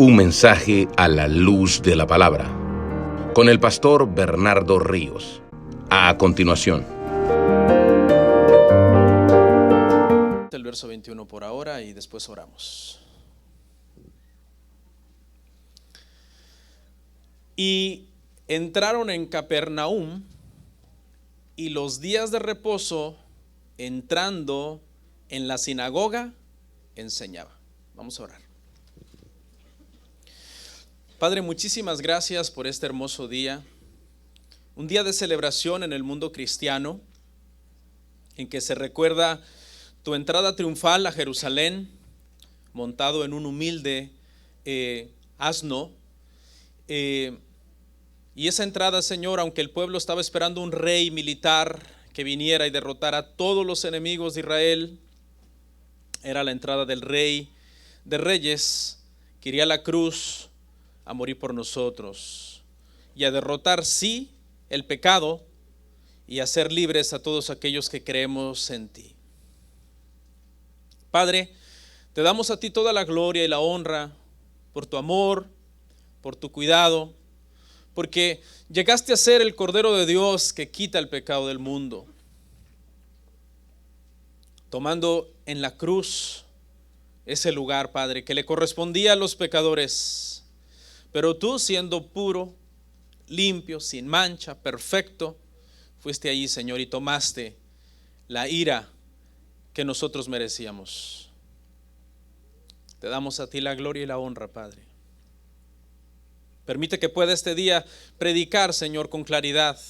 Un mensaje a la luz de la palabra, con el pastor Bernardo Ríos. A continuación. El verso 21 por ahora y después oramos. Y entraron en Capernaum, y los días de reposo, entrando en la sinagoga, enseñaba. Vamos a orar. Padre, muchísimas gracias por este hermoso día, un día de celebración en el mundo cristiano, en que se recuerda tu entrada triunfal a Jerusalén, montado en un humilde asno, y esa entrada, Señor, aunque el pueblo estaba esperando un rey militar que viniera y derrotara a todos los enemigos de Israel, era la entrada del Rey de Reyes, que iría a la cruz a morir por nosotros y a derrotar, sí, el pecado y a ser libres a todos aquellos que creemos en ti. Padre, te damos a ti toda la gloria y la honra por tu amor, por tu cuidado, porque llegaste a ser el Cordero de Dios que quita el pecado del mundo, tomando en la cruz ese lugar, Padre, que le correspondía a los pecadores. Pero tú, siendo puro, limpio, sin mancha, perfecto, fuiste allí, Señor, y tomaste la ira que nosotros merecíamos. Te damos a ti la gloria y la honra, Padre. Permite que pueda este día predicar, Señor, con claridad,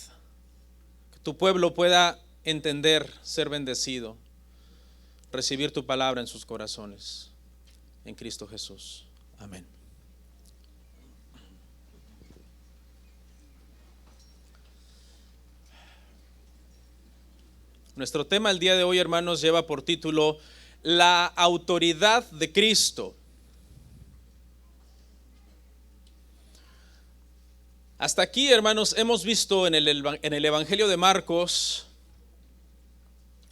que tu pueblo pueda entender, ser bendecido, recibir tu palabra en sus corazones. En Cristo Jesús. Amén. Nuestro tema el día de hoy, hermanos, lleva por título La autoridad de Cristo. Hasta aquí, hermanos, hemos visto en el Evangelio de Marcos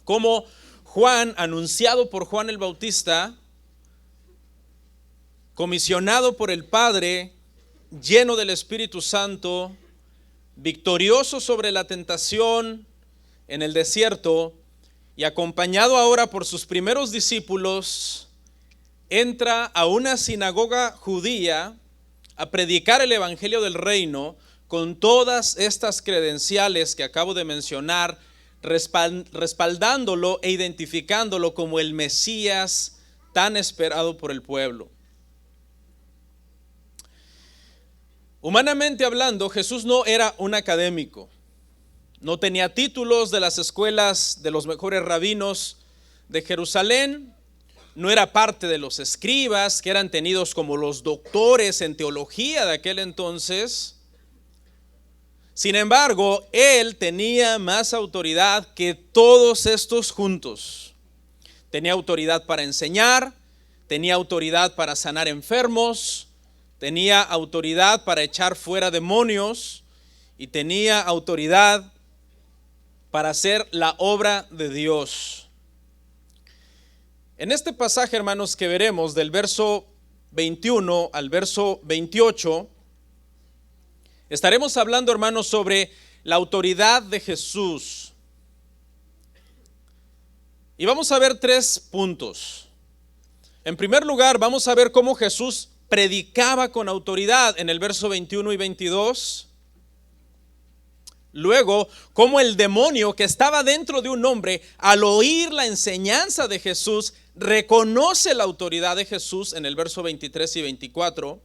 cómo Juan, anunciado por Juan el Bautista, comisionado por el Padre, lleno del Espíritu Santo, victorioso sobre la tentación en el desierto y acompañado ahora por sus primeros discípulos, entra a una sinagoga judía a predicar el evangelio del reino con todas estas credenciales que acabo de mencionar, respaldándolo e identificándolo como el Mesías tan esperado por el pueblo. Humanamente hablando, Jesús no era un académico. No tenía títulos de las escuelas de los mejores rabinos de Jerusalén. No era parte de los escribas, que eran tenidos como los doctores en teología de aquel entonces. Sin embargo, él tenía más autoridad que todos estos juntos. Tenía autoridad para enseñar, tenía autoridad para sanar enfermos, tenía autoridad para echar fuera demonios y tenía autoridad para hacer la obra de Dios. En este pasaje, hermanos, que veremos del verso 21 al verso 28, estaremos hablando, hermanos, sobre la autoridad de Jesús. Y vamos a ver 3 puntos. En primer lugar, vamos a ver cómo Jesús predicaba con autoridad en el verso 21 y 22. Luego, cómo el demonio que estaba dentro de un hombre, al oír la enseñanza de Jesús, reconoce la autoridad de Jesús en el verso 23 y 24.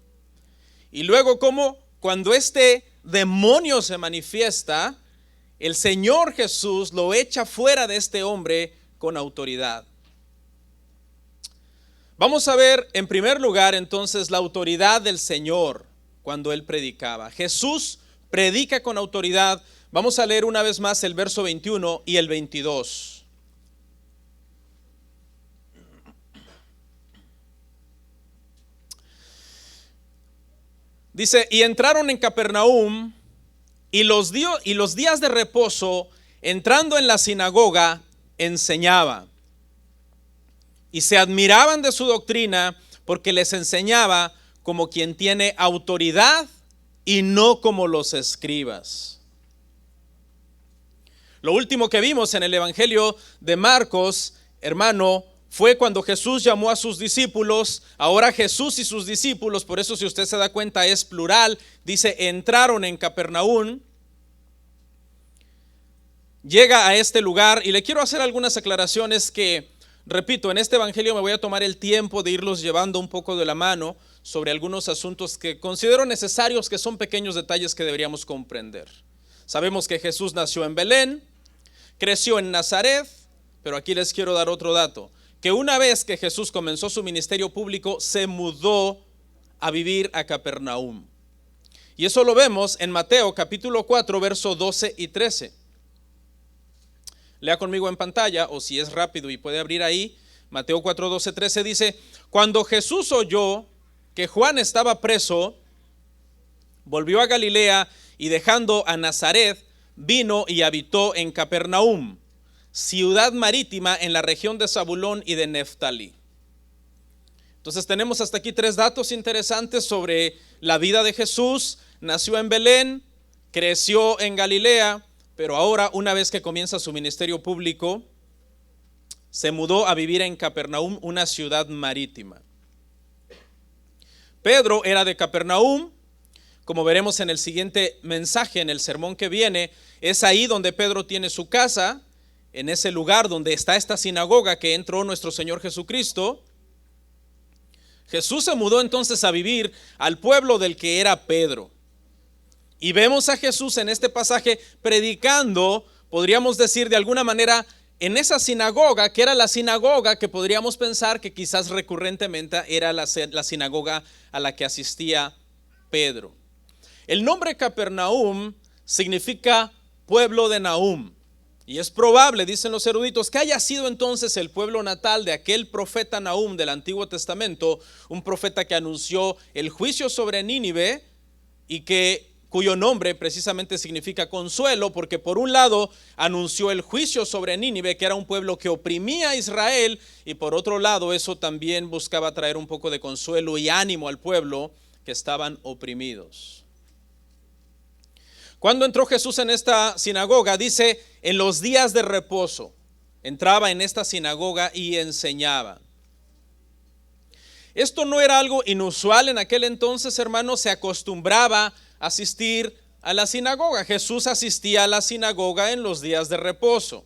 Y luego, cómo cuando este demonio se manifiesta, el Señor Jesús lo echa fuera de este hombre con autoridad. Vamos a ver en primer lugar entonces la autoridad del Señor cuando Él predicaba. Jesús predica con autoridad. Vamos a leer una vez más el verso 21 y el 22. Dice, y entraron en Capernaum, y los días de reposo, entrando en la sinagoga, enseñaba. Y se admiraban de su doctrina, porque les enseñaba como quien tiene autoridad y no como los escribas. Lo último que vimos en el Evangelio de Marcos, hermano, fue cuando Jesús llamó a sus discípulos. Ahora Jesús y sus discípulos, por eso si usted se da cuenta es plural, dice entraron en Capernaum. Llega a este lugar y le quiero hacer algunas aclaraciones que, repito, en este evangelio me voy a tomar el tiempo de irlos llevando un poco de la mano sobre algunos asuntos que considero necesarios, que son pequeños detalles que deberíamos comprender. Sabemos que Jesús nació en Belén, creció en Nazaret, pero aquí les quiero dar otro dato, que una vez que Jesús comenzó su ministerio público, se mudó a vivir a Capernaum. Y eso lo vemos en Mateo capítulo 4, verso 12 y 13. Lea conmigo en pantalla, o si es rápido y puede abrir ahí, Mateo 4, 12, 13 dice: cuando Jesús oyó que Juan estaba preso, volvió a Galilea y dejando a Nazaret, vino y habitó en Capernaum, ciudad marítima en la región de Zabulón y de Neftalí. Entonces tenemos hasta aquí tres datos interesantes sobre la vida de Jesús. Nació en Belén, creció en Galilea, pero ahora, una vez que comienza su ministerio público, se mudó a vivir en Capernaum, una ciudad marítima. Pedro era de Capernaum, como veremos en el siguiente mensaje, en el sermón que viene. Es ahí donde Pedro tiene su casa, en ese lugar donde está esta sinagoga que entró nuestro Señor Jesucristo. Jesús se mudó entonces a vivir al pueblo del que era Pedro. Y vemos a Jesús en este pasaje predicando, podríamos decir de alguna manera, en esa sinagoga, que era la sinagoga que podríamos pensar que quizás recurrentemente era la sinagoga a la que asistía Pedro. El nombre Capernaum significa pueblo de Nahum. Y es probable, dicen los eruditos, que haya sido entonces el pueblo natal de aquel profeta Nahum del Antiguo Testamento, un profeta que anunció el juicio sobre Nínive y cuyo nombre precisamente significa consuelo, porque por un lado anunció el juicio sobre Nínive, que era un pueblo que oprimía a Israel, y por otro lado eso también buscaba traer un poco de consuelo y ánimo al pueblo que estaban oprimidos. Cuando entró Jesús en esta sinagoga, dice, en los días de reposo, entraba en esta sinagoga y enseñaba. Esto no era algo inusual en aquel entonces, hermanos. Se acostumbraba a asistir a la sinagoga. Jesús asistía a la sinagoga en los días de reposo.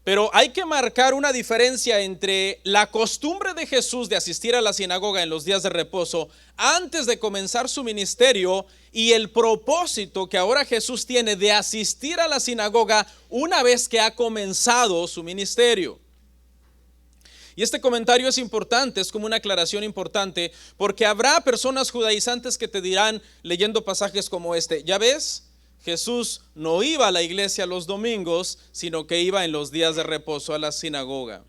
Pero hay que marcar una diferencia entre la costumbre de Jesús de asistir a la sinagoga en los días de reposo antes de comenzar su ministerio y el propósito que ahora Jesús tiene de asistir a la sinagoga una vez que ha comenzado su ministerio. Y este comentario es importante, es como una aclaración importante, porque habrá personas judaizantes que te dirán, leyendo pasajes como este: ya ves, Jesús no iba a la iglesia los domingos, sino que iba en los días de reposo a la sinagoga.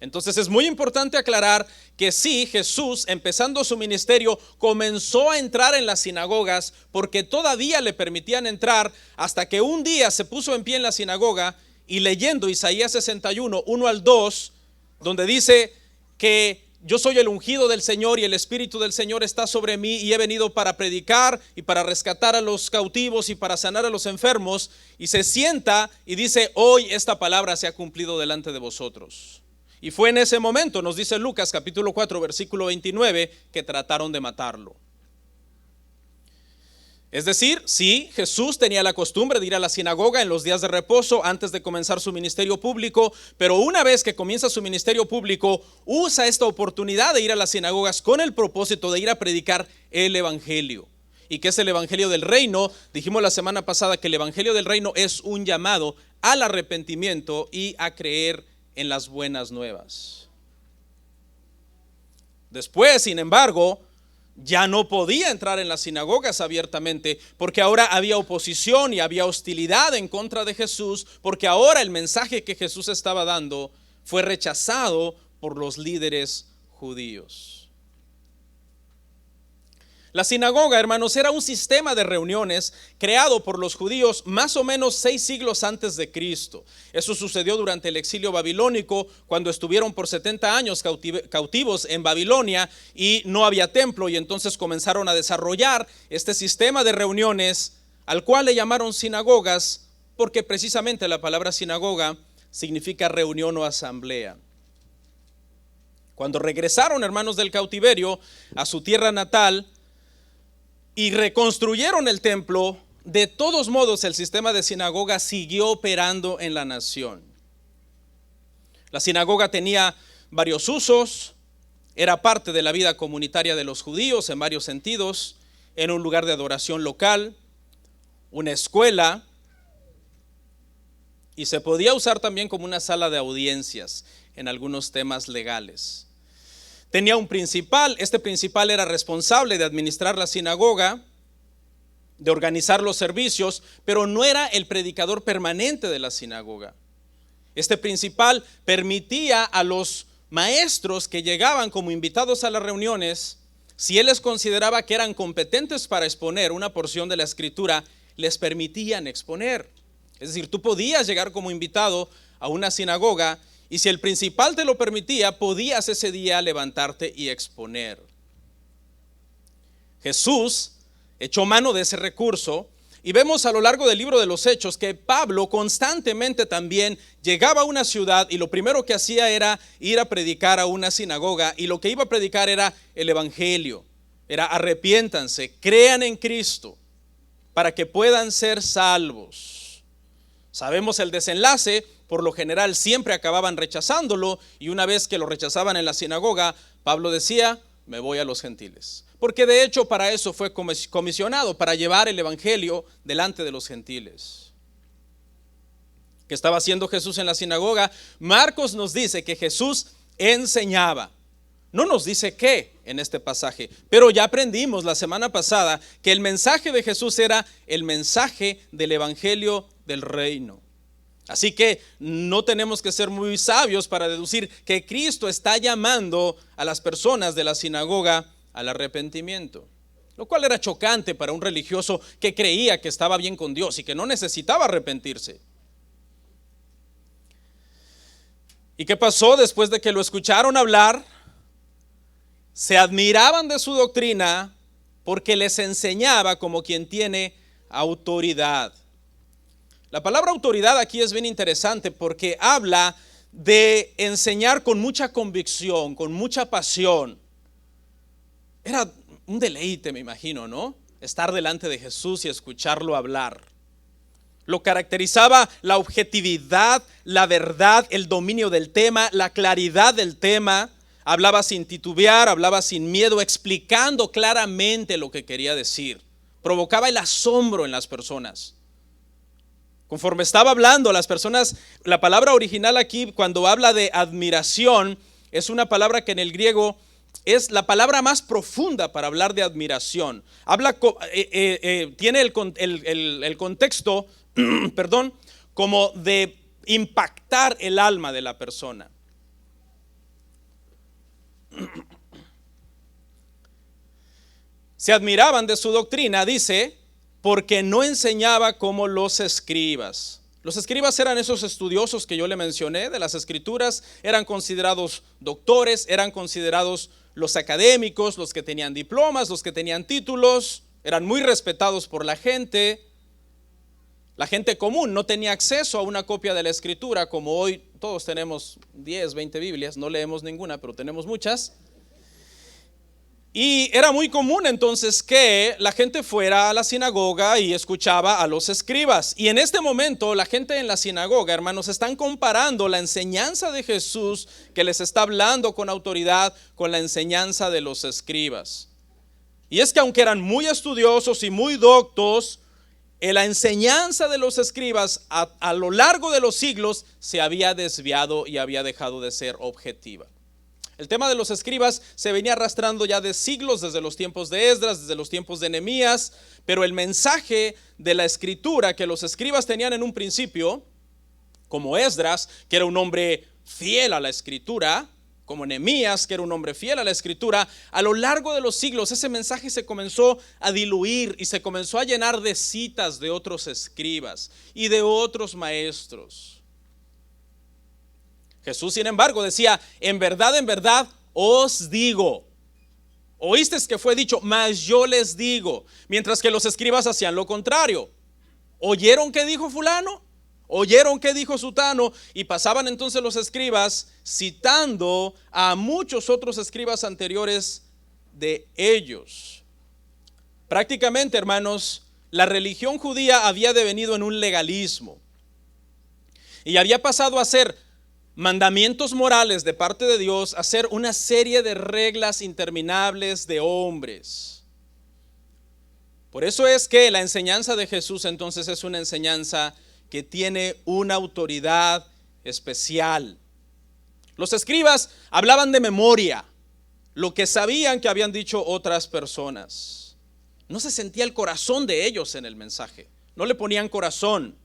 Entonces es muy importante aclarar que sí, Jesús, empezando su ministerio, comenzó a entrar en las sinagogas porque todavía le permitían entrar, hasta que un día se puso en pie en la sinagoga y leyendo Isaías 61, 1 al 2, donde dice que yo soy el ungido del Señor y el Espíritu del Señor está sobre mí y he venido para predicar y para rescatar a los cautivos y para sanar a los enfermos, y se sienta y dice: hoy esta palabra se ha cumplido delante de vosotros. Y fue en ese momento, nos dice Lucas capítulo 4 versículo 29, que trataron de matarlo. Es decir, sí, Jesús tenía la costumbre de ir a la sinagoga en los días de reposo antes de comenzar su ministerio público, pero una vez que comienza su ministerio público, usa esta oportunidad de ir a las sinagogas con el propósito de ir a predicar el evangelio. ¿Y qué es el evangelio del reino? Dijimos la semana pasada que el evangelio del reino es un llamado al arrepentimiento y a creer en las buenas nuevas. Después, sin embargo, ya no podía entrar en las sinagogas abiertamente, porque ahora había oposición y había hostilidad en contra de Jesús, porque ahora el mensaje que Jesús estaba dando fue rechazado por los líderes judíos. La sinagoga, hermanos, era un sistema de reuniones creado por los judíos más o menos 6 siglos antes de Cristo. Eso sucedió durante el exilio babilónico, cuando estuvieron por 70 años cautivos en Babilonia y no había templo, y entonces comenzaron a desarrollar este sistema de reuniones, al cual le llamaron sinagogas, porque precisamente la palabra sinagoga significa reunión o asamblea. Cuando regresaron, hermanos, del cautiverio a su tierra natal y reconstruyeron el templo, de todos modos el sistema de sinagoga siguió operando en la nación. La sinagoga tenía varios usos, era parte de la vida comunitaria de los judíos en varios sentidos, era un lugar de adoración local, una escuela, y se podía usar también como una sala de audiencias en algunos temas legales. Tenía un principal, este principal era responsable de administrar la sinagoga, de organizar los servicios, pero no era el predicador permanente de la sinagoga. Este principal permitía a los maestros que llegaban como invitados a las reuniones, si él les consideraba que eran competentes para exponer una porción de la escritura, les permitían exponer. Es decir, tú podías llegar como invitado a una sinagoga, y si el principal te lo permitía, podías ese día levantarte y exponer. Jesús echó mano de ese recurso, y vemos a lo largo del libro de los Hechos que Pablo constantemente también llegaba a una ciudad y lo primero que hacía era ir a predicar a una sinagoga, y lo que iba a predicar era el evangelio, era arrepiéntanse, crean en Cristo para que puedan ser salvos. Sabemos el desenlace. Por lo general siempre acababan rechazándolo, y una vez que lo rechazaban en la sinagoga, Pablo decía, me voy a los gentiles. Porque de hecho para eso fue comisionado, para llevar el evangelio delante de los gentiles. ¿Qué estaba haciendo Jesús en la sinagoga? Marcos nos dice que Jesús enseñaba. No nos dice qué en este pasaje, pero ya aprendimos la semana pasada que el mensaje de Jesús era el mensaje del evangelio del reino. Así que no tenemos que ser muy sabios para deducir que Cristo está llamando a las personas de la sinagoga al arrepentimiento, lo cual era chocante para un religioso que creía que estaba bien con Dios y que no necesitaba arrepentirse. ¿Y qué pasó después de que lo escucharon hablar? Se admiraban de su doctrina porque les enseñaba como quien tiene autoridad. La palabra autoridad aquí es bien interesante porque habla de enseñar con mucha convicción, con mucha pasión. Era un deleite, me imagino, ¿no? Estar delante de Jesús y escucharlo hablar. Lo caracterizaba la objetividad, la verdad, el dominio del tema, la claridad del tema. Hablaba sin titubear, hablaba sin miedo, explicando claramente lo que quería decir. Provocaba el asombro en las personas. Conforme estaba hablando, las personas, la palabra original aquí cuando habla de admiración es una palabra que en el griego es la palabra más profunda para hablar de admiración. Tiene el contexto, perdón, como de impactar el alma de la persona. Se admiraban de su doctrina, dice, porque no enseñaba como los escribas. Los escribas eran esos estudiosos que yo le mencioné de las escrituras, eran considerados doctores, eran considerados los académicos, los que tenían diplomas, los que tenían títulos, eran muy respetados por la gente. La gente común no tenía acceso a una copia de la escritura, como hoy todos tenemos 10, 20 Biblias, no leemos ninguna, pero tenemos muchas. Y era muy común entonces que la gente fuera a la sinagoga y escuchaba a los escribas. Y en este momento la gente en la sinagoga, hermanos, están comparando la enseñanza de Jesús, que les está hablando con autoridad, con la enseñanza de los escribas. Y es que aunque eran muy estudiosos y muy doctos, la enseñanza de los escribas a lo largo de los siglos se había desviado y había dejado de ser objetiva. El tema de los escribas se venía arrastrando ya de siglos, desde los tiempos de Esdras, desde los tiempos de Nehemías, pero el mensaje de la escritura que los escribas tenían en un principio, como Esdras, que era un hombre fiel a la escritura, como Nehemías, que era un hombre fiel a la escritura, a lo largo de los siglos ese mensaje se comenzó a diluir y se comenzó a llenar de citas de otros escribas y de otros maestros. Jesús, sin embargo, decía: en verdad os digo. Oísteis que fue dicho, mas yo les digo. Mientras que los escribas hacían lo contrario. ¿Oyeron qué dijo fulano? ¿Oyeron qué dijo sutano? Y pasaban entonces los escribas citando a muchos otros escribas anteriores de ellos. Prácticamente, hermanos, la religión judía había devenido en un legalismo y había pasado a ser mandamientos morales de parte de Dios, a ser una serie de reglas interminables de hombres. Por eso es que la enseñanza de Jesús entonces es una enseñanza que tiene una autoridad especial. Los escribas hablaban de memoria, lo que sabían que habían dicho otras personas. No se sentía el corazón de ellos en el mensaje, no le ponían corazón.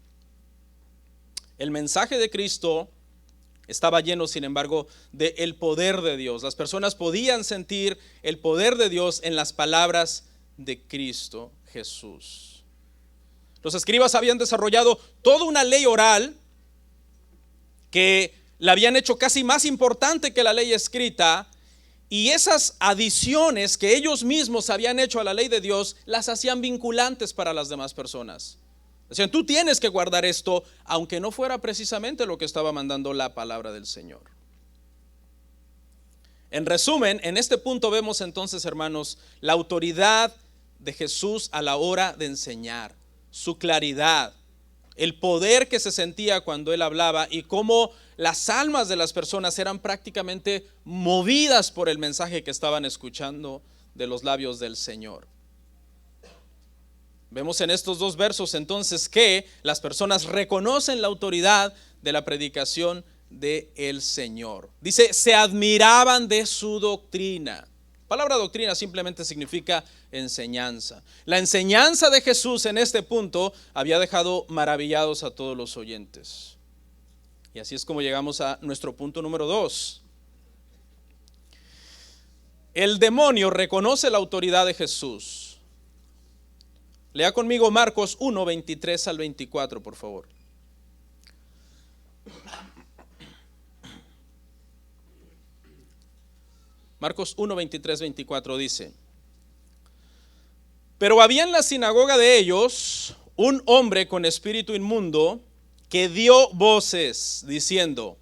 El mensaje de Cristo estaba lleno, sin embargo, del poder de Dios. Las personas podían sentir el poder de Dios en las palabras de Cristo Jesús. Los escribas habían desarrollado toda una ley oral que la habían hecho casi más importante que la ley escrita, y esas adiciones que ellos mismos habían hecho a la ley de Dios las hacían vinculantes para las demás personas. Decían: tú tienes que guardar esto, aunque no fuera precisamente lo que estaba mandando la palabra del Señor. En resumen, en este punto vemos entonces, hermanos, la autoridad de Jesús a la hora de enseñar, su claridad, el poder que se sentía cuando él hablaba y cómo las almas de las personas eran prácticamente movidas por el mensaje que estaban escuchando de los labios del Señor. Vemos en estos dos versos entonces que las personas reconocen la autoridad de la predicación del Señor. Dice: se admiraban de su doctrina. La palabra doctrina simplemente significa enseñanza. La enseñanza de Jesús en este punto había dejado maravillados a todos los oyentes. Y así es como llegamos a nuestro punto número 2. El demonio reconoce la autoridad de Jesús. Lea conmigo Marcos 1, 23 al 24, por favor. Marcos 1, 23, 24 dice: pero había en la sinagoga de ellos un hombre con espíritu inmundo que dio voces diciendo: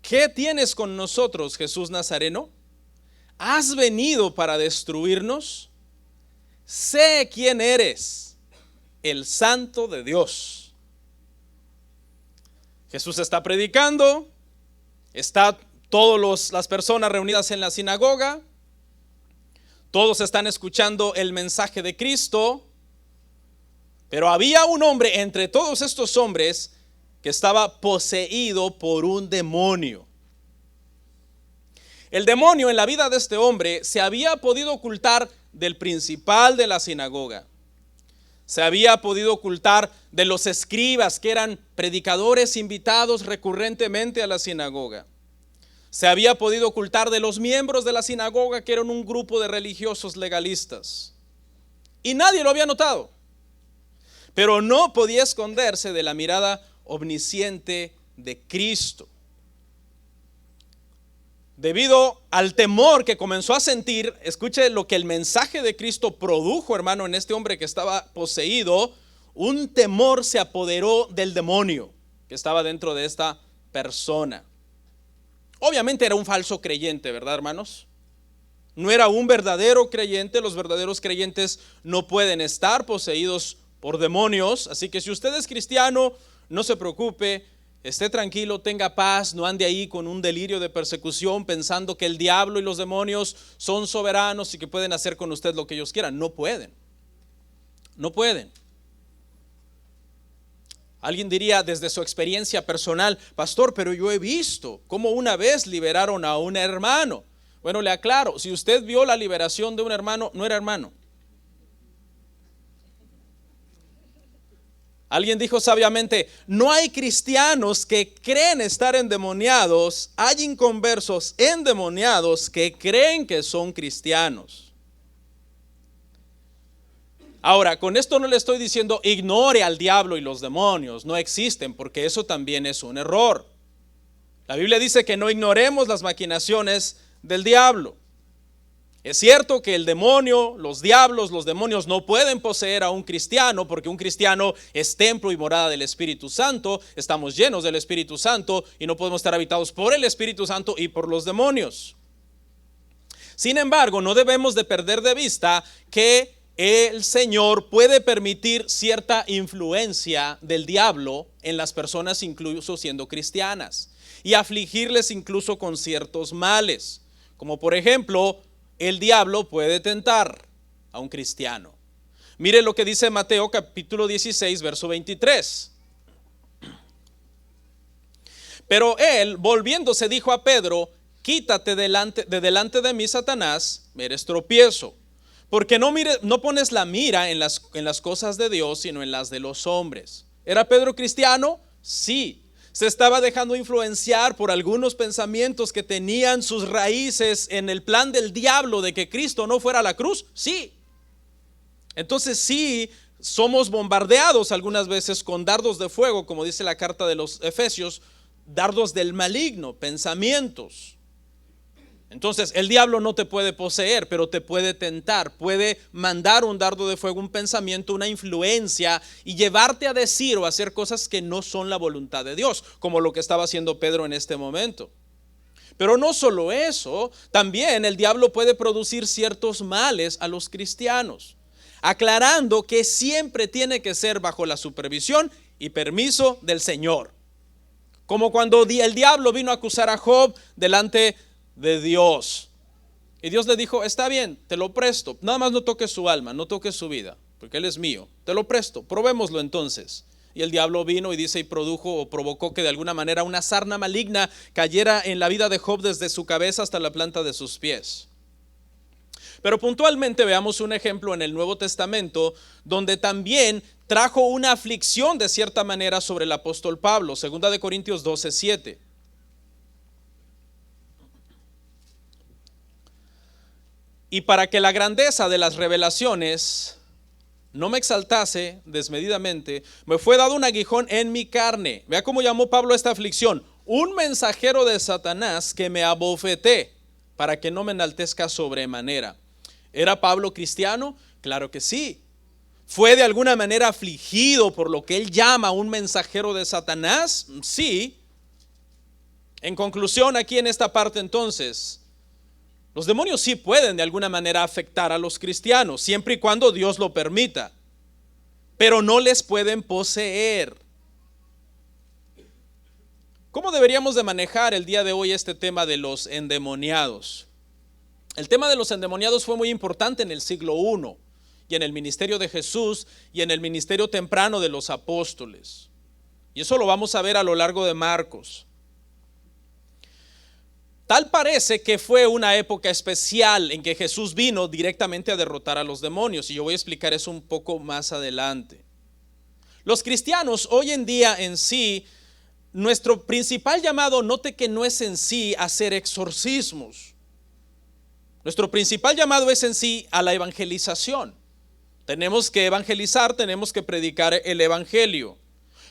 ¿qué tienes con nosotros, Jesús Nazareno? ¿Has venido para destruirnos? Sé quién eres, el Santo de Dios. Jesús está predicando, está todas las personas reunidas en la sinagoga, todos están escuchando el mensaje de Cristo, pero había un hombre entre todos estos hombres que estaba poseído por un demonio. El demonio en la vida de este hombre se había podido ocultar del principal de la sinagoga. Se había podido ocultar de los escribas, que eran predicadores invitados recurrentemente a la sinagoga. Se había podido ocultar de los miembros de la sinagoga, que eran un grupo de religiosos legalistas. Y nadie lo había notado. Pero no podía esconderse de la mirada omnisciente de Cristo. Debido al temor que comenzó a sentir, escuche lo que el mensaje de Cristo produjo, hermano, en este hombre que estaba poseído. Un temor se apoderó del demonio que estaba dentro de esta persona. Obviamente era un falso creyente, ¿verdad, hermanos? No era un verdadero creyente. Los verdaderos creyentes no pueden estar poseídos por demonios. Así que si usted es cristiano, no se preocupe. Esté tranquilo, tenga paz, no ande ahí con un delirio de persecución pensando que el diablo y los demonios son soberanos y que pueden hacer con usted lo que ellos quieran. No pueden. No pueden. Alguien diría desde su experiencia personal: pastor, pero yo he visto cómo una vez liberaron a un hermano. Bueno, le aclaro, si usted vio la liberación de un hermano, no era hermano. Alguien dijo sabiamente, no hay cristianos que creen estar endemoniados, hay inconversos endemoniados que creen que son cristianos. Ahora, con esto no le estoy diciendo ignore al diablo y los demonios, no existen, porque eso también es un error. La Biblia dice que no ignoremos las maquinaciones del diablo. Es cierto que el demonio, los diablos, los demonios no pueden poseer a un cristiano, porque un cristiano es templo y morada del Espíritu Santo, estamos llenos del Espíritu Santo y no podemos estar habitados por el Espíritu Santo y por los demonios. Sin embargo, no debemos de perder de vista que el Señor puede permitir cierta influencia del diablo en las personas, incluso siendo cristianas, y afligirles incluso con ciertos males, como por ejemplo, el diablo puede tentar a un cristiano. Mire lo que dice Mateo capítulo 16, verso 23. Pero él, volviéndose, dijo a Pedro, quítate de delante de mí, Satanás, me eres tropiezo, porque no pones la mira en las cosas de Dios, sino en las de los hombres. ¿Era Pedro cristiano? Sí. ¿Se estaba dejando influenciar por algunos pensamientos que tenían sus raíces en el plan del diablo de que Cristo no fuera a la cruz? Sí. Entonces sí, somos bombardeados algunas veces con dardos de fuego, como dice la carta de los Efesios, dardos del maligno, pensamientos. Entonces el diablo no te puede poseer, pero te puede tentar, puede mandar un dardo de fuego, un pensamiento, una influencia y llevarte a decir o a hacer cosas que no son la voluntad de Dios, como lo que estaba haciendo Pedro en este momento. Pero no solo eso, también el diablo puede producir ciertos males a los cristianos, aclarando que siempre tiene que ser bajo la supervisión y permiso del Señor. Como cuando el diablo vino a acusar a Job delante de Dios. Y Dios le dijo, está bien, te lo presto, nada más no toques su alma, no toques su vida, porque él es mío, te lo presto, probémoslo entonces. Y el diablo vino y dice y produjo o provocó que de alguna manera una sarna maligna cayera en la vida de Job desde su cabeza hasta la planta de sus pies. Pero puntualmente veamos un ejemplo en el Nuevo Testamento donde también trajo una aflicción de cierta manera sobre el apóstol Pablo, 2 Corintios 12:7. Y para que la grandeza de las revelaciones no me exaltase desmedidamente, me fue dado un aguijón en mi carne. Vea cómo llamó Pablo esta aflicción: un mensajero de Satanás que me abofeté, para que no me enaltezca sobremanera. ¿Era Pablo cristiano? Claro que sí. ¿Fue de alguna manera afligido por lo que él llama un mensajero de Satanás? Sí. En conclusión, aquí en esta parte entonces, los demonios sí pueden de alguna manera afectar a los cristianos, siempre y cuando Dios lo permita, pero no les pueden poseer. ¿Cómo deberíamos de manejar el día de hoy este tema de los endemoniados? El tema de los endemoniados fue muy importante en el siglo I y en el ministerio de Jesús y en el ministerio temprano de los apóstoles. Y eso lo vamos a ver a lo largo de Marcos. Tal parece que fue una época especial en que Jesús vino directamente a derrotar a los demonios, y yo voy a explicar eso un poco más adelante. Los cristianos hoy en día en sí, nuestro principal llamado, note que no es en sí hacer exorcismos. Nuestro principal llamado es en sí a la evangelización. Tenemos que evangelizar, tenemos que predicar el evangelio.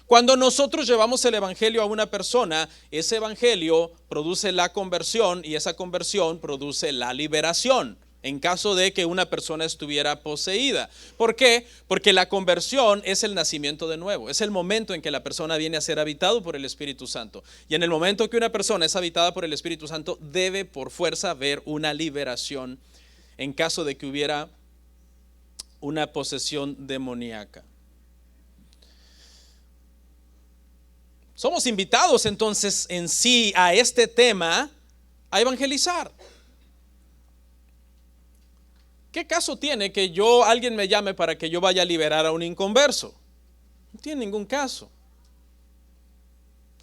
Cuando nosotros llevamos el evangelio a una persona, ese evangelio produce la conversión y esa conversión produce la liberación en caso de que una persona estuviera poseída. ¿Por qué? Porque la conversión es el nacimiento de nuevo, es el momento en que la persona viene a ser habitado por el Espíritu Santo. Y en el momento que una persona es habitada por el Espíritu Santo, debe por fuerza haber una liberación en caso de que hubiera una posesión demoníaca. Somos invitados entonces en sí a este tema, a evangelizar. ¿Qué caso tiene que alguien me llame para que yo vaya a liberar a un inconverso? No tiene ningún caso.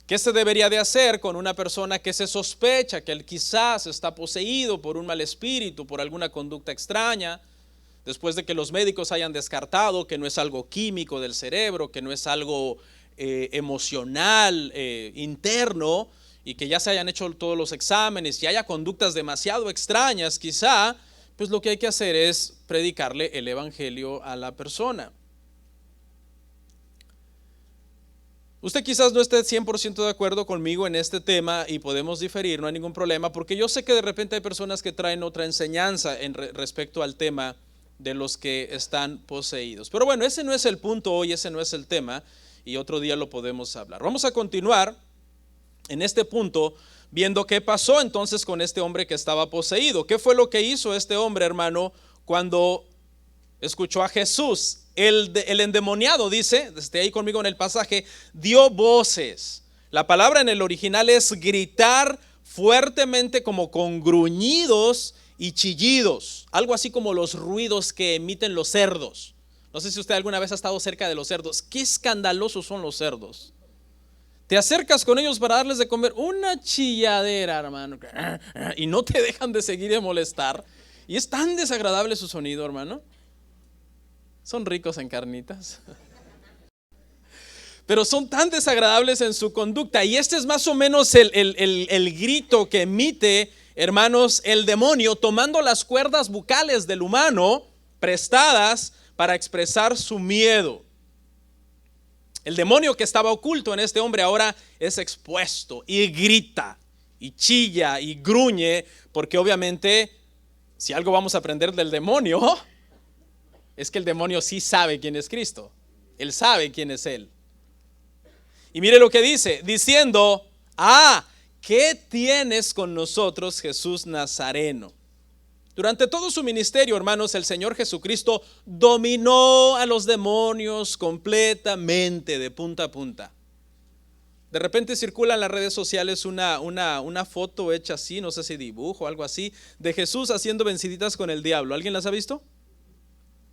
¿Qué se debería de hacer con una persona que se sospecha que él quizás está poseído por un mal espíritu, por alguna conducta extraña? después de que los médicos hayan descartado que no es algo químico del cerebro, que no es algo emocional, interno, y que ya se hayan hecho todos los exámenes y haya conductas demasiado extrañas, quizá, pues lo que hay que hacer es predicarle el evangelio a la persona. Usted quizás no esté 100% de acuerdo conmigo en este tema y podemos diferir, no hay ningún problema, porque yo sé que de repente hay personas que traen otra enseñanza respecto al tema de los que están poseídos. Pero bueno, ese no es el punto hoy, ese no es el tema, y otro día lo podemos hablar. Vamos a continuar en este punto viendo qué pasó entonces con este hombre que estaba poseído. ¿Qué fue lo que hizo este hombre, hermano, cuando escuchó a Jesús? El endemoniado, dice, desde ahí conmigo en el pasaje, dio voces. La palabra en el original es gritar fuertemente, como con gruñidos y chillidos, algo así como los ruidos que emiten los cerdos. No sé si usted alguna vez ha estado cerca de los cerdos. Qué escandalosos son los cerdos. Te acercas con ellos para darles de comer, una chilladera, hermano, y no te dejan de seguir de molestar. Y es tan desagradable su sonido, hermano. Son ricos en carnitas, pero son tan desagradables en su conducta. Y este es más o menos el grito que emite, hermanos, el demonio, tomando las cuerdas bucales del humano prestadas para expresar su miedo. El demonio que estaba oculto en este hombre ahora es expuesto y grita y chilla y gruñe, porque obviamente si algo vamos a aprender del demonio es que el demonio sí sabe quién es Cristo. Él sabe quién es Él. Y mire lo que dice, diciendo, ¿qué tienes con nosotros, Jesús Nazareno? Durante todo su ministerio, hermanos, el Señor Jesucristo dominó a los demonios completamente, de punta a punta. De repente circula en las redes sociales una foto hecha así, no sé si dibujo o algo así, de Jesús haciendo venciditas con el diablo. ¿Alguien las ha visto?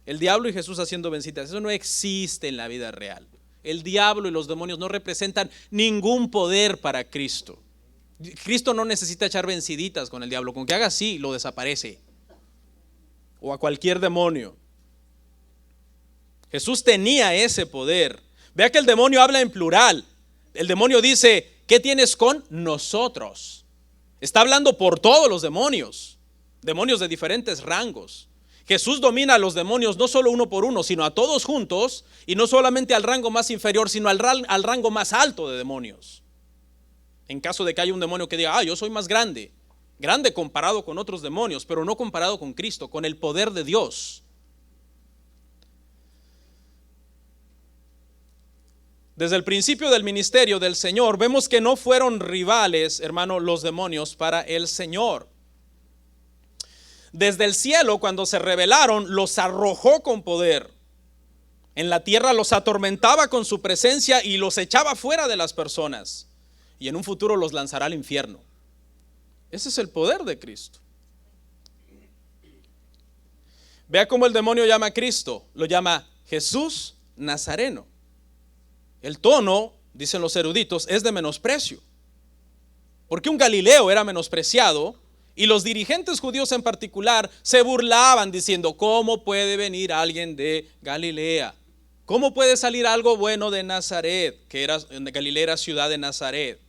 El diablo y Jesús haciendo venciditas. Eso no existe en la vida real. El diablo y los demonios no representan ningún poder para Cristo. Cristo no necesita echar venciditas con el diablo. Con que haga así, lo desaparece. O a cualquier demonio. Jesús tenía ese poder. Vea que el demonio habla en plural. El demonio dice, ¿qué tienes con nosotros? Está hablando por todos los demonios. Demonios de diferentes rangos. Jesús domina a los demonios no solo uno por uno, sino a todos juntos, y no solamente al rango más inferior, sino al rango más alto de demonios. En caso de que haya un demonio que diga, yo soy más grande comparado con otros demonios, pero no comparado con Cristo, con el poder de Dios. Desde el principio del ministerio del Señor, vemos que no fueron rivales, hermano, los demonios para el Señor. Desde el cielo, cuando se rebelaron, los arrojó con poder. En la tierra los atormentaba con su presencia y los echaba fuera de las personas. Y en un futuro los lanzará al infierno. Ese es el poder de Cristo. Vea cómo el demonio llama a Cristo. Lo llama Jesús Nazareno. El tono, dicen los eruditos, es de menosprecio. Porque un Galileo era menospreciado. Y los dirigentes judíos en particular se burlaban diciendo, ¿cómo puede venir alguien de Galilea? ¿Cómo puede salir algo bueno de Nazaret? Que Galilea era ciudad de Nazaret.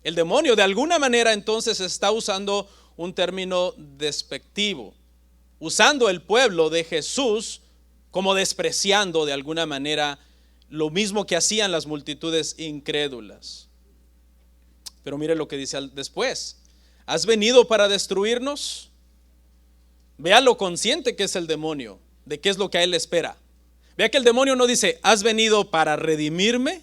El demonio de alguna manera entonces está usando un término despectivo, usando el pueblo de Jesús como despreciando de alguna manera lo mismo que hacían las multitudes incrédulas. Pero mire lo que dice después. ¿Has venido para destruirnos? Vea lo consciente que es el demonio, de qué es lo que a él le espera. Vea que el demonio no dice, ¿has venido para redimirme?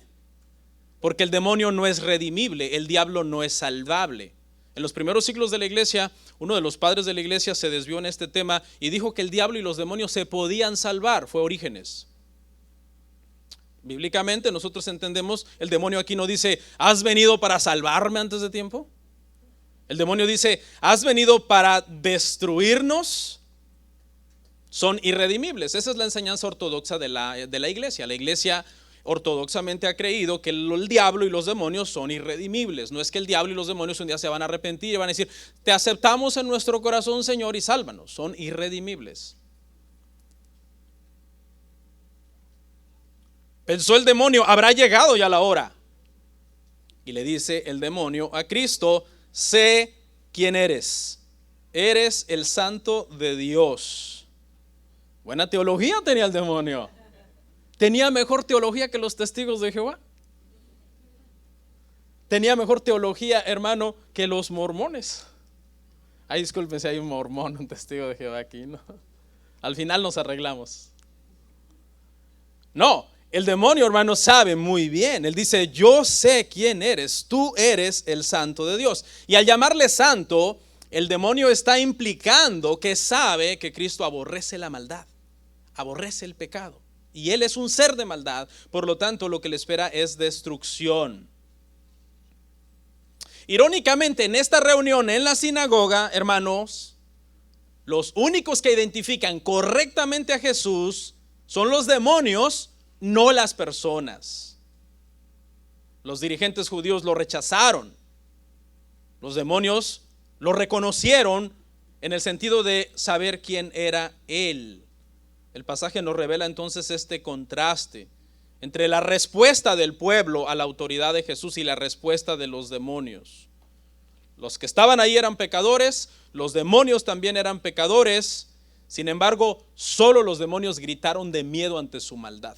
Porque el demonio no es redimible, el diablo no es salvable. En los primeros siglos de la iglesia, uno de los padres de la iglesia se desvió en este tema y dijo que el diablo y los demonios se podían salvar, fue Orígenes. Bíblicamente nosotros entendemos, el demonio aquí no dice, ¿has venido para salvarme antes de tiempo? El demonio dice, ¿has venido para destruirnos? Son irredimibles. Esa es la enseñanza ortodoxa de la iglesia. La iglesia ortodoxamente ha creído que el diablo y los demonios son irredimibles. No es que el diablo y los demonios un día se van a arrepentir y van a decir, te aceptamos en nuestro corazón, Señor, y sálvanos. Son irredimibles. Pensó el demonio, habrá llegado ya la hora. Y le dice el demonio a Cristo, sé quién eres. Eres el Santo de Dios. Buena teología tenía el demonio. Tenía mejor teología que los testigos de Jehová. Tenía mejor teología, hermano, que los mormones. Ay, disculpen si hay un mormón, un testigo de Jehová aquí, ¿no? Al final nos arreglamos. No, el demonio, hermano, sabe muy bien. Él dice, yo sé quién eres, tú eres el Santo de Dios. Y al llamarle santo, el demonio está implicando que sabe que Cristo aborrece la maldad, aborrece el pecado. Y Él es un ser de maldad, por lo tanto lo que le espera es destrucción. Irónicamente, en esta reunión en la sinagoga, hermanos, los únicos que identifican correctamente a Jesús son los demonios, no las personas. Los dirigentes judíos lo rechazaron. Los demonios lo reconocieron en el sentido de saber quién era Él. El pasaje nos revela entonces este contraste entre la respuesta del pueblo a la autoridad de Jesús y la respuesta de los demonios. Los que estaban ahí eran pecadores, los demonios también eran pecadores. Sin embargo, solo los demonios gritaron de miedo ante su maldad.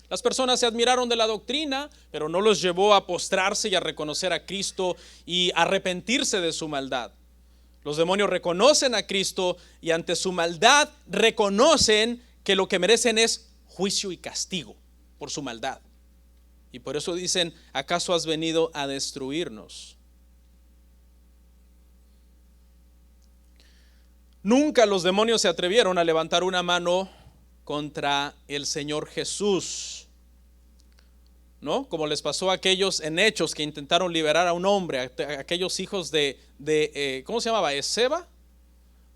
Las personas se admiraron de la doctrina, pero no los llevó a postrarse y a reconocer a Cristo y arrepentirse de su maldad. Los demonios reconocen a Cristo y ante su maldad reconocen que lo que merecen es juicio y castigo por su maldad. Y por eso dicen, ¿acaso has venido a destruirnos? Nunca los demonios se atrevieron a levantar una mano contra el Señor Jesús, ¿no? Como les pasó a aquellos en Hechos que intentaron liberar a un hombre, a aquellos hijos de ¿cómo se llamaba? ¿Esceva?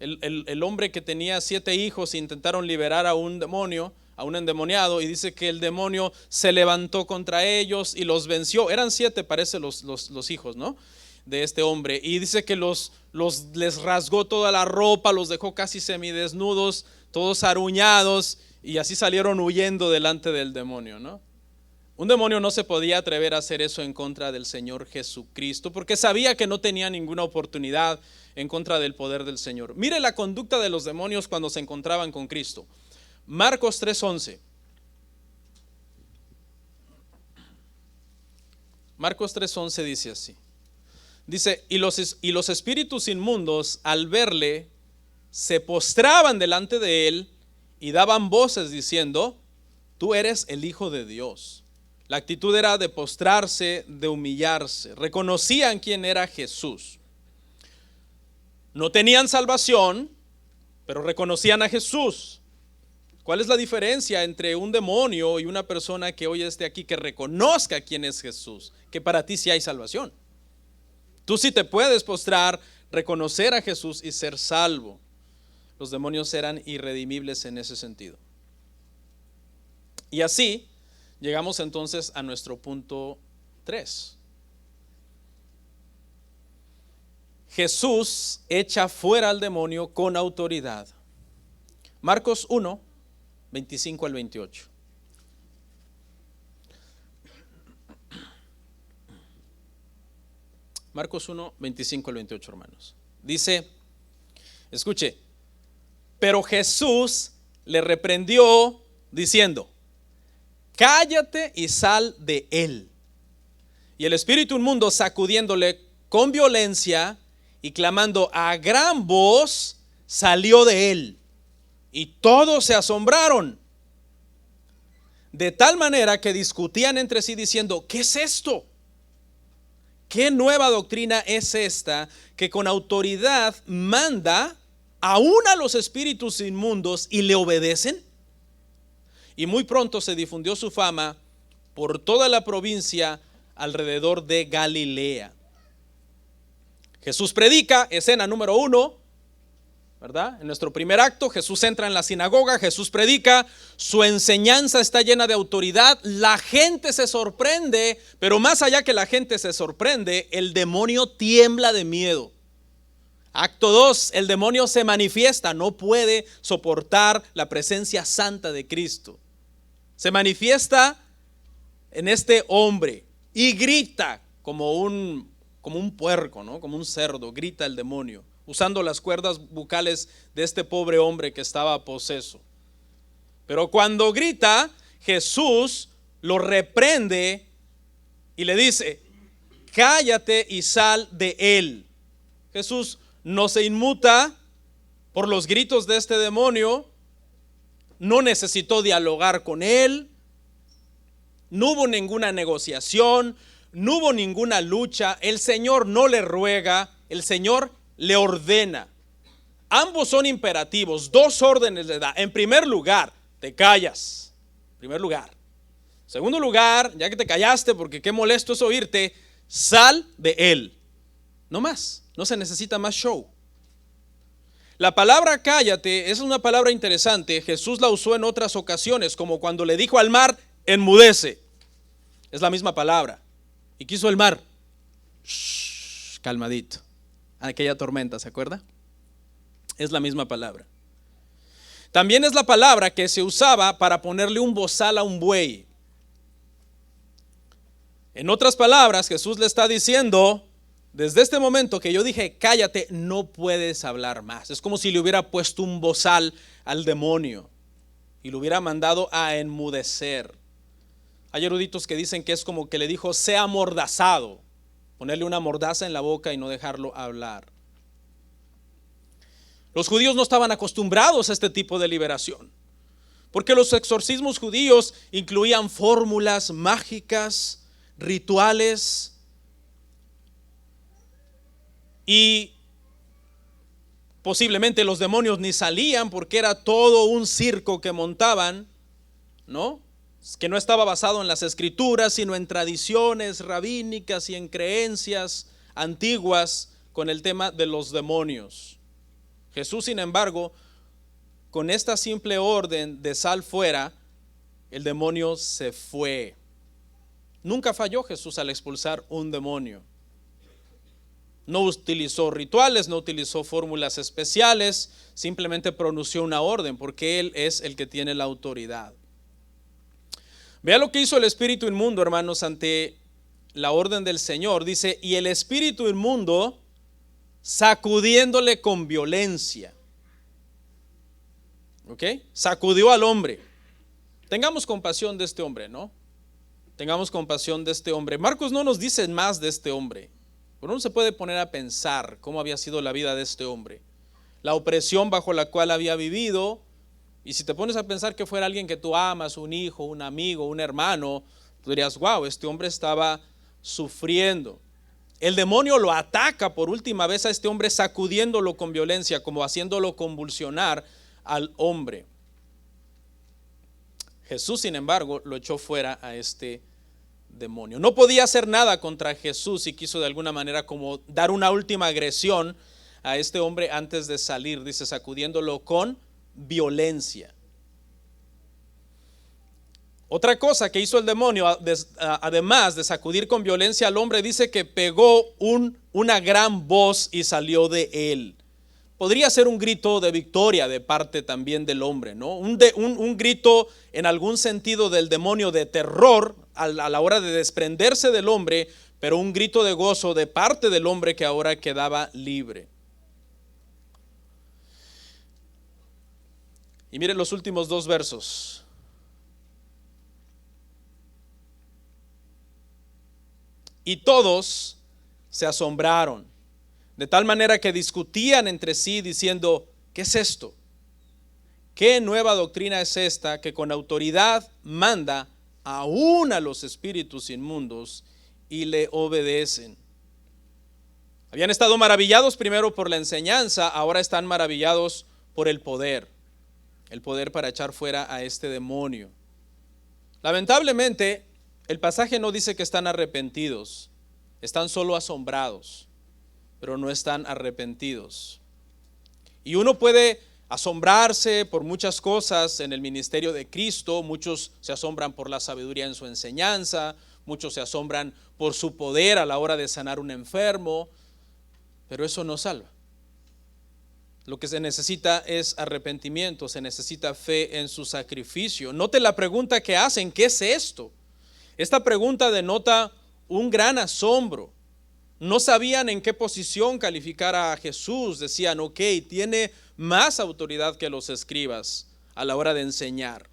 El hombre que tenía 7 hijos e intentaron liberar a un demonio, a un endemoniado, y dice que el demonio se levantó contra ellos y los venció. Eran 7, parece, los hijos, ¿no?, de este hombre, y dice que les rasgó toda la ropa, los dejó casi semidesnudos, todos aruñados, y así salieron huyendo delante del demonio, ¿no? Un demonio no se podía atrever a hacer eso en contra del Señor Jesucristo, porque sabía que no tenía ninguna oportunidad en contra del poder del Señor. Mire la conducta de los demonios cuando se encontraban con Cristo. Marcos 3:11. Marcos 3:11 dice así. Dice, y los espíritus inmundos al verle se postraban delante de él y daban voces diciendo, tú eres el Hijo de Dios. La actitud era de postrarse, de humillarse. Reconocían quién era Jesús. No tenían salvación, pero reconocían a Jesús. ¿Cuál es la diferencia entre un demonio y una persona que hoy esté aquí que reconozca quién es Jesús? Que para ti sí hay salvación. Tú sí te puedes postrar, reconocer a Jesús y ser salvo. Los demonios eran irredimibles en ese sentido. Y así llegamos entonces a nuestro punto 3. Jesús echa fuera al demonio con autoridad. Marcos 1, 25 al 28. Marcos 1, 25 al 28, hermanos. Dice, escuche, pero Jesús le reprendió diciendo, cállate y sal de él. Y el espíritu inmundo, sacudiéndole con violencia y clamando a gran voz, salió de él. Y todos se asombraron, de tal manera que discutían entre sí diciendo, ¿qué es esto? ¿Qué nueva doctrina es esta que con autoridad manda aún a los espíritus inmundos y le obedecen? Y muy pronto se difundió su fama por toda la provincia alrededor de Galilea. Jesús predica, escena número 1, ¿verdad? En nuestro primer acto, Jesús entra en la sinagoga, Jesús predica, su enseñanza está llena de autoridad, la gente se sorprende, pero más allá que la gente se sorprende, el demonio tiembla de miedo. Acto 2, el demonio se manifiesta, no puede soportar la presencia santa de Cristo. se manifiesta en este hombre y grita como un puerco, ¿no? Como un cerdo, grita el demonio, usando las cuerdas bucales de este pobre hombre que estaba poseso. Pero cuando grita, Jesús lo reprende y le dice: cállate y sal de él. Jesús no se inmuta por los gritos de este demonio, no necesitó dialogar con él, no hubo ninguna negociación, no hubo ninguna lucha. El Señor no le ruega, el Señor le ordena. Ambos son imperativos, dos órdenes le da. En primer lugar, te callas. En primer lugar. En segundo lugar, ya que te callaste, porque qué molesto es oírte, sal de él. No más, no se necesita más show. La palabra cállate es una palabra interesante. Jesús la usó en otras ocasiones, como cuando le dijo al mar: enmudece. Es la misma palabra. Y quiso el mar: shh, calmadito. Aquella tormenta, ¿se acuerda? Es la misma palabra. También es la palabra que se usaba para ponerle un bozal a un buey. En otras palabras, Jesús le está diciendo: desde este momento que yo dije cállate, no puedes hablar más. Es como si le hubiera puesto un bozal al demonio y lo hubiera mandado a enmudecer. Hay eruditos que dicen que es como que le dijo: sea amordazado, ponerle una mordaza en la boca y no dejarlo hablar. Los judíos no estaban acostumbrados a este tipo de liberación, porque los exorcismos judíos incluían fórmulas mágicas, rituales, y posiblemente los demonios ni salían porque era todo un circo que montaban, ¿no? Que no estaba basado en las escrituras, sino en tradiciones rabínicas y en creencias antiguas con el tema de los demonios. Jesús, sin embargo, con esta simple orden de sal fuera, el demonio se fue. Nunca falló Jesús al expulsar un demonio. No utilizó rituales, no utilizó fórmulas especiales, simplemente pronunció una orden, porque Él es el que tiene la autoridad. Vea lo que hizo el espíritu inmundo, hermanos, ante la orden del Señor. Dice: y el espíritu inmundo, sacudiéndole con violencia. ¿Ok? Sacudió al hombre. Tengamos compasión de este hombre, ¿no? Tengamos compasión de este hombre. Marcos no nos dice más de este hombre, pero uno se puede poner a pensar cómo había sido la vida de este hombre, la opresión bajo la cual había vivido. Y si te pones a pensar que fuera alguien que tú amas, un hijo, un amigo, un hermano, tú dirías: wow, este hombre estaba sufriendo. El demonio lo ataca por última vez a este hombre, sacudiéndolo con violencia, como haciéndolo convulsionar al hombre. Jesús, sin embargo, lo echó fuera a este demonio. No podía hacer nada contra Jesús y quiso de alguna manera como dar una última agresión a este hombre antes de salir. Dice: sacudiéndolo con violencia. Otra cosa que hizo el demonio, además de sacudir con violencia al hombre, dice que pegó una gran voz y salió de él. Podría ser un grito de victoria de parte también del hombre, ¿no? Un grito en algún sentido del demonio, de terror a la hora de desprenderse del hombre, pero un grito de gozo de parte del hombre que ahora quedaba libre. Y miren los últimos dos versos. Y todos se asombraron, de tal manera que discutían entre sí diciendo: ¿qué es esto? ¿Qué nueva doctrina es esta que con autoridad manda aún a los espíritus inmundos y le obedecen? Habían estado maravillados primero por la enseñanza, ahora están maravillados por el poder para echar fuera a este demonio. Lamentablemente, el pasaje no dice que están arrepentidos, están solo asombrados, pero no están arrepentidos. Y uno puede asombrarse por muchas cosas en el ministerio de Cristo. Muchos se asombran por la sabiduría en su enseñanza, muchos se asombran por su poder a la hora de sanar un enfermo, pero eso no salva. Lo que se necesita es arrepentimiento, se necesita fe en su sacrificio. Note la pregunta que hacen, ¿qué es esto? Esta pregunta denota un gran asombro. No sabían en qué posición calificar a Jesús. Decían, ok, tiene más autoridad que los escribas a la hora de enseñar.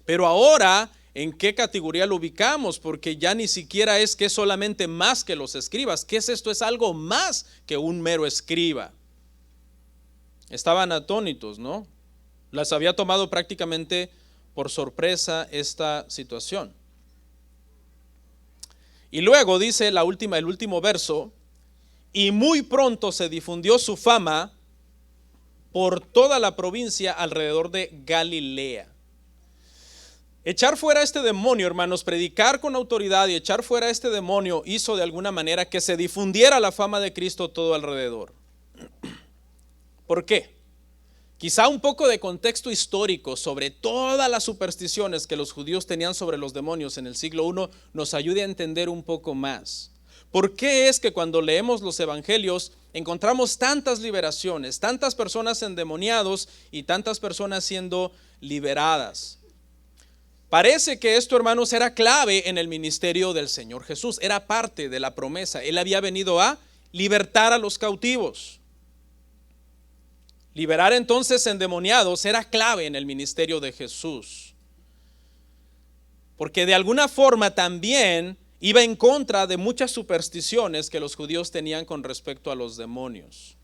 Pero ahora, ¿en qué categoría lo ubicamos? Porque ya ni siquiera es que es solamente más que los escribas. ¿Qué es esto? Es algo más que un mero escriba. Estaban atónitos, ¿no? Las había tomado prácticamente por sorpresa esta situación. Y luego dice el último verso, y muy pronto se difundió su fama por toda la provincia alrededor de Galilea. Echar fuera a este demonio, hermanos, predicar con autoridad y echar fuera a este demonio hizo de alguna manera que se difundiera la fama de Cristo todo alrededor. ¿Por qué? Quizá un poco de contexto histórico sobre todas las supersticiones que los judíos tenían sobre los demonios en el siglo I nos ayude a entender un poco más. ¿Por qué es que cuando leemos los evangelios encontramos tantas liberaciones, tantas personas endemoniados y tantas personas siendo liberadas? Parece que esto, hermanos, era clave en el ministerio del Señor Jesús, era parte de la promesa. Él había venido a libertar a los cautivos. Liberar entonces endemoniados era clave en el ministerio de Jesús, porque de alguna forma también iba en contra de muchas supersticiones que los judíos tenían con respecto a los demonios.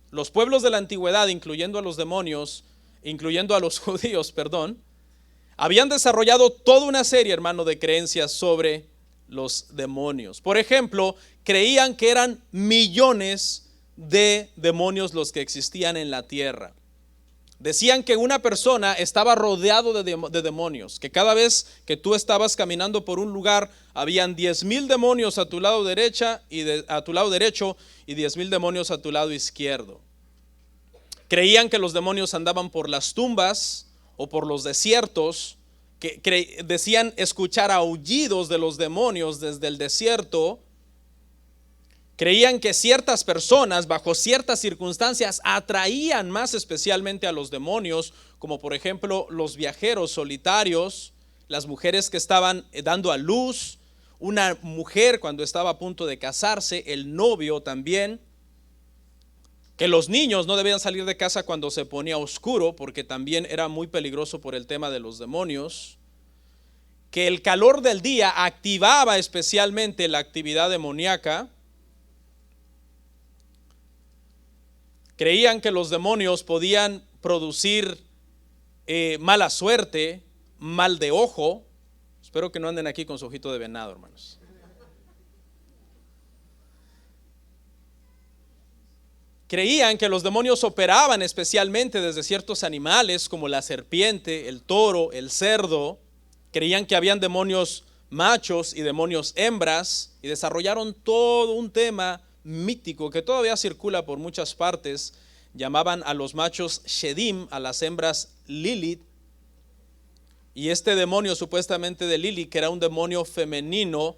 Los pueblos de la antigüedad, incluyendo a los judíos, habían desarrollado toda una serie, hermano, de creencias sobre los demonios. Por ejemplo, creían que eran millones de demonios los que existían en la tierra. Decían que una persona estaba rodeado de demonios, que cada vez que tú estabas caminando por un lugar, habían 10,000 demonios a tu lado derecho y 10,000 demonios a tu lado izquierdo. Creían que los demonios andaban por las tumbas o por los desiertos, que decían escuchar aullidos de los demonios desde el desierto. Creían que ciertas personas bajo ciertas circunstancias atraían más especialmente a los demonios, como por ejemplo los viajeros solitarios, las mujeres que estaban dando a luz, una mujer cuando estaba a punto de casarse, el novio también, que los niños no debían salir de casa cuando se ponía oscuro porque también era muy peligroso por el tema de los demonios, que el calor del día activaba especialmente la actividad demoníaca. Creían que los demonios podían producir mala suerte, mal de ojo. Espero que no anden aquí con su ojito de venado, hermanos. Creían que los demonios operaban especialmente desde ciertos animales como la serpiente, el toro, el cerdo. Creían que habían demonios machos y demonios hembras y desarrollaron todo un tema mítico que todavía circula por muchas partes. Llamaban a los machos Shedim, a las hembras Lilith, y este demonio supuestamente de Lilith, que era un demonio femenino,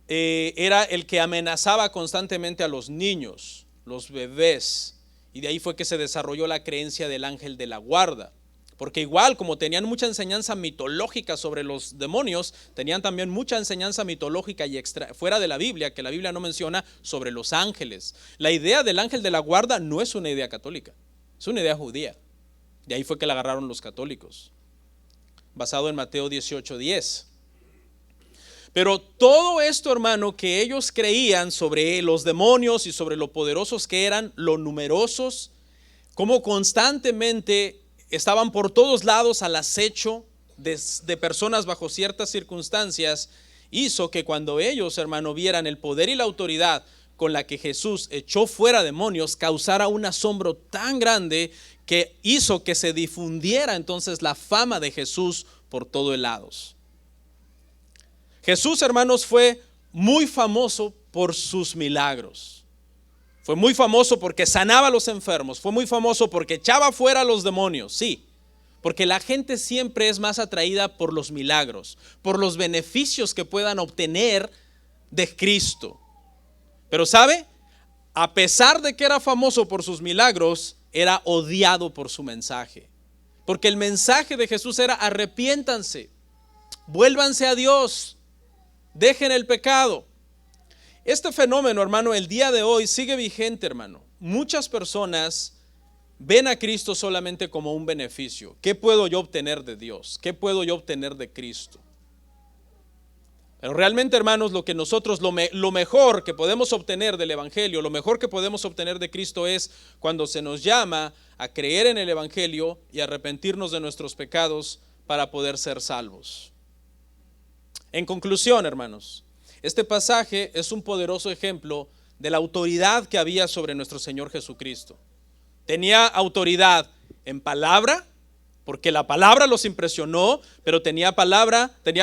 era el que amenazaba constantemente a los niños, los bebés, y de ahí fue que se desarrolló la creencia del ángel de la guarda. Porque igual como tenían mucha enseñanza mitológica sobre los demonios, tenían también mucha enseñanza mitológica y fuera de la Biblia, que la Biblia no menciona, sobre los ángeles. La idea del ángel de la guarda no es una idea católica, es una idea judía. De ahí fue que la agarraron los católicos, basado en Mateo 18:10. Pero todo esto, hermano, que ellos creían sobre los demonios y sobre lo poderosos que eran, lo numerosos, como constantemente estaban por todos lados al acecho de personas bajo ciertas circunstancias, hizo que cuando ellos, hermano, vieran el poder y la autoridad con la que Jesús echó fuera demonios, causara un asombro tan grande que hizo que se difundiera entonces la fama de Jesús por todos lados. Jesús, hermanos, fue muy famoso por sus milagros. Fue muy famoso porque sanaba a los enfermos, fue muy famoso porque echaba fuera a los demonios, sí, porque la gente siempre es más atraída por los milagros, por los beneficios que puedan obtener de Cristo. Pero ¿sabe? A pesar de que era famoso por sus milagros, era odiado por su mensaje. Porque el mensaje de Jesús era: arrepiéntanse, vuélvanse a Dios, dejen el pecado. Este fenómeno, hermano, el día de hoy sigue vigente, hermano. Muchas personas ven a Cristo solamente como un beneficio. ¿Qué puedo yo obtener de Dios? ¿Qué puedo yo obtener de Cristo? Pero realmente, hermanos, lo que nosotros, lo mejor que podemos obtener del Evangelio, lo mejor que podemos obtener de Cristo es cuando se nos llama a creer en el Evangelio y arrepentirnos de nuestros pecados para poder ser salvos. En conclusión, hermanos, este pasaje es un poderoso ejemplo de la autoridad que había sobre nuestro Señor Jesucristo. Tenía autoridad en palabra, porque la palabra los impresionó, pero tenía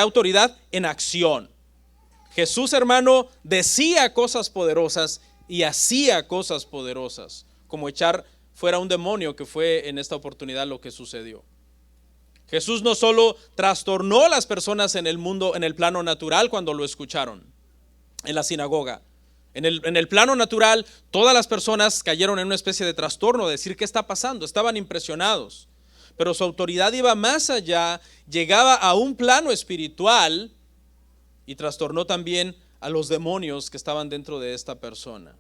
autoridad en acción. Jesús, hermano, decía cosas poderosas y hacía cosas poderosas, como echar fuera un demonio, que fue en esta oportunidad lo que sucedió. Jesús no solo trastornó a las personas en el mundo, en el plano natural, cuando lo escucharon en la sinagoga. En el plano natural, todas las personas cayeron en una especie de trastorno, de decir: ¿qué está pasando? Estaban impresionados. Pero su autoridad iba más allá, llegaba a un plano espiritual y trastornó también a los demonios que estaban dentro de esta persona.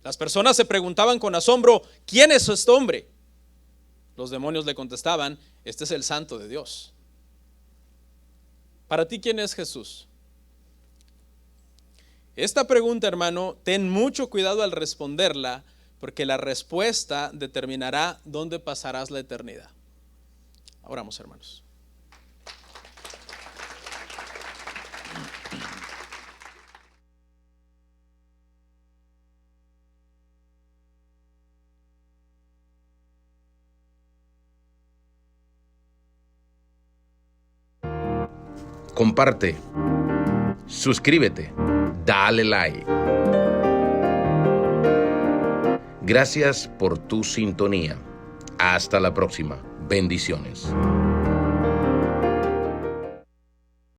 Las personas se preguntaban con asombro: ¿quién es este hombre? Los demonios le contestaban: este es el Santo de Dios. Para ti, ¿quién es Jesús? Esta pregunta, hermano, ten mucho cuidado al responderla, porque la respuesta determinará dónde pasarás la eternidad. Oramos, hermanos. Comparte, suscríbete, dale like. Gracias por tu sintonía. Hasta la próxima. Bendiciones.